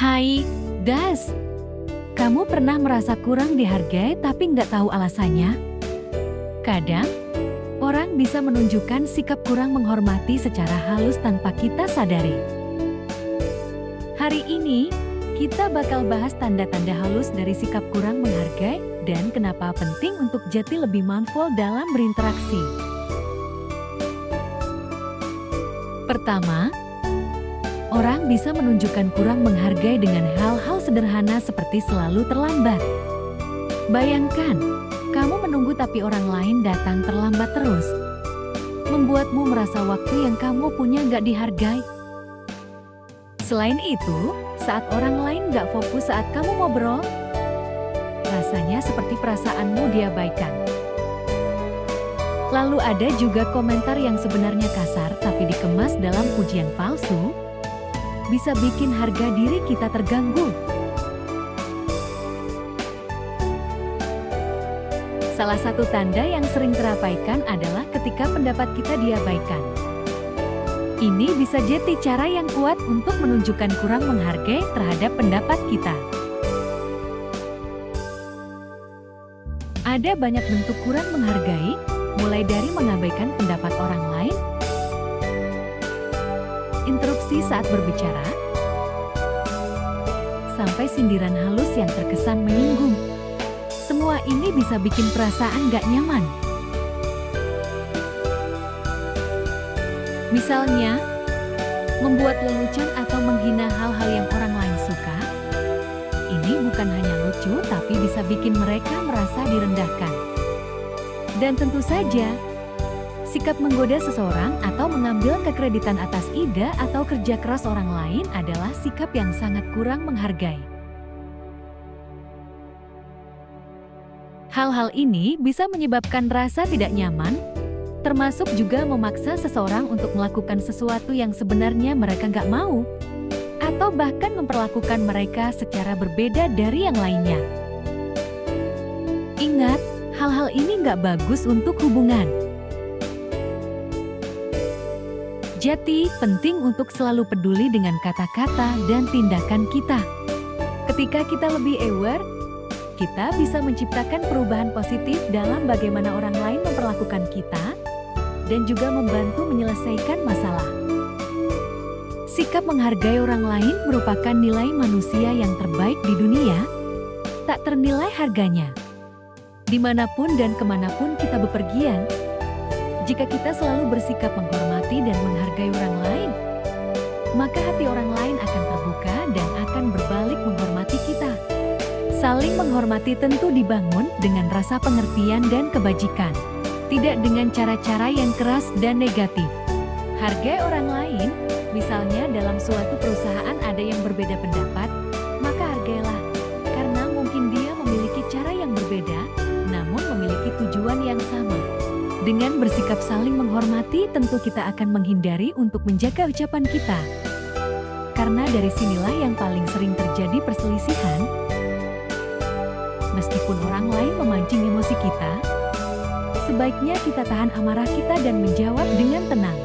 Hai, Das. Kamu pernah merasa kurang dihargai tapi nggak tahu alasannya? Kadang, orang bisa menunjukkan sikap kurang menghormati secara halus tanpa kita sadari. Hari ini, kita bakal bahas tanda-tanda halus dari sikap kurang menghargai dan kenapa penting untuk jadi lebih mindful dalam berinteraksi. Pertama, orang bisa menunjukkan kurang menghargai dengan hal-hal sederhana seperti selalu terlambat. Bayangkan, kamu menunggu tapi orang lain datang terlambat terus. Membuatmu merasa waktu yang kamu punya nggak dihargai. Selain itu, saat orang lain nggak fokus saat kamu ngobrol, rasanya seperti perasaanmu diabaikan. Lalu ada juga komentar yang sebenarnya kasar tapi dikemas dalam pujian palsu, bisa bikin harga diri kita terganggu. Salah satu tanda yang sering terabaikan adalah ketika pendapat kita diabaikan. Ini bisa jadi cara yang kuat untuk menunjukkan kurang menghargai terhadap pendapat kita. Ada banyak bentuk kurang menghargai, mulai dari mengabaikan pendapat orang lain, interupsi saat berbicara, sampai sindiran halus yang terkesan menyinggung. Semua ini bisa bikin perasaan gak nyaman. Misalnya, membuat lelucon atau menghina hal-hal yang orang lain suka. Ini bukan hanya lucu tapi bisa bikin mereka merasa direndahkan. Dan tentu saja, sikap menggoda seseorang atau mengambil kekreditan atas ide atau kerja keras orang lain adalah sikap yang sangat kurang menghargai. Hal-hal ini bisa menyebabkan rasa tidak nyaman, termasuk juga memaksa seseorang untuk melakukan sesuatu yang sebenarnya mereka nggak mau, atau bahkan memperlakukan mereka secara berbeda dari yang lainnya. Ingat, hal-hal ini nggak bagus untuk hubungan. Jadi, penting untuk selalu peduli dengan kata-kata dan tindakan kita. Ketika kita lebih aware, kita bisa menciptakan perubahan positif dalam bagaimana orang lain memperlakukan kita, dan juga membantu menyelesaikan masalah. Sikap menghargai orang lain merupakan nilai manusia yang terbaik di dunia, tak ternilai harganya. Dimanapun dan kemanapun kita bepergian, jika kita selalu bersikap menghormati dan menghargai orang lain, maka hati orang lain akan terbuka dan akan berbalik menghormati kita. Saling menghormati tentu dibangun dengan rasa pengertian dan kebajikan, tidak dengan cara-cara yang keras dan negatif. Hargai orang lain, misalnya dalam suatu perusahaan ada yang berbeda pendapat, maka hargailah, karena mungkin dia memiliki cara yang berbeda, namun memiliki tujuan yang sama. Dengan bersikap saling menghormati, tentu kita akan menghindari untuk menjaga ucapan kita. Karena dari sinilah yang paling sering terjadi perselisihan. Meskipun orang lain memancing emosi kita, sebaiknya kita tahan amarah kita dan menjawab dengan tenang.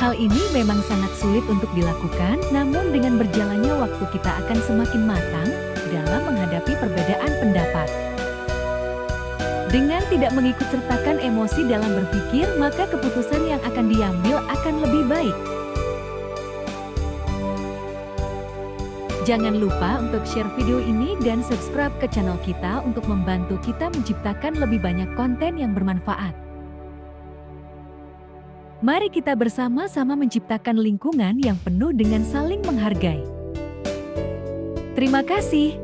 Hal ini memang sangat sulit untuk dilakukan, namun dengan berjalannya waktu kita akan semakin matang dalam menghadapi perbedaan pendapat. Dengan tidak mengikut sertakan emosi dalam berpikir, maka keputusan yang akan diambil akan lebih baik. Jangan lupa untuk share video ini dan subscribe ke channel kita untuk membantu kita menciptakan lebih banyak konten yang bermanfaat. Mari kita bersama-sama menciptakan lingkungan yang penuh dengan saling menghargai. Terima kasih.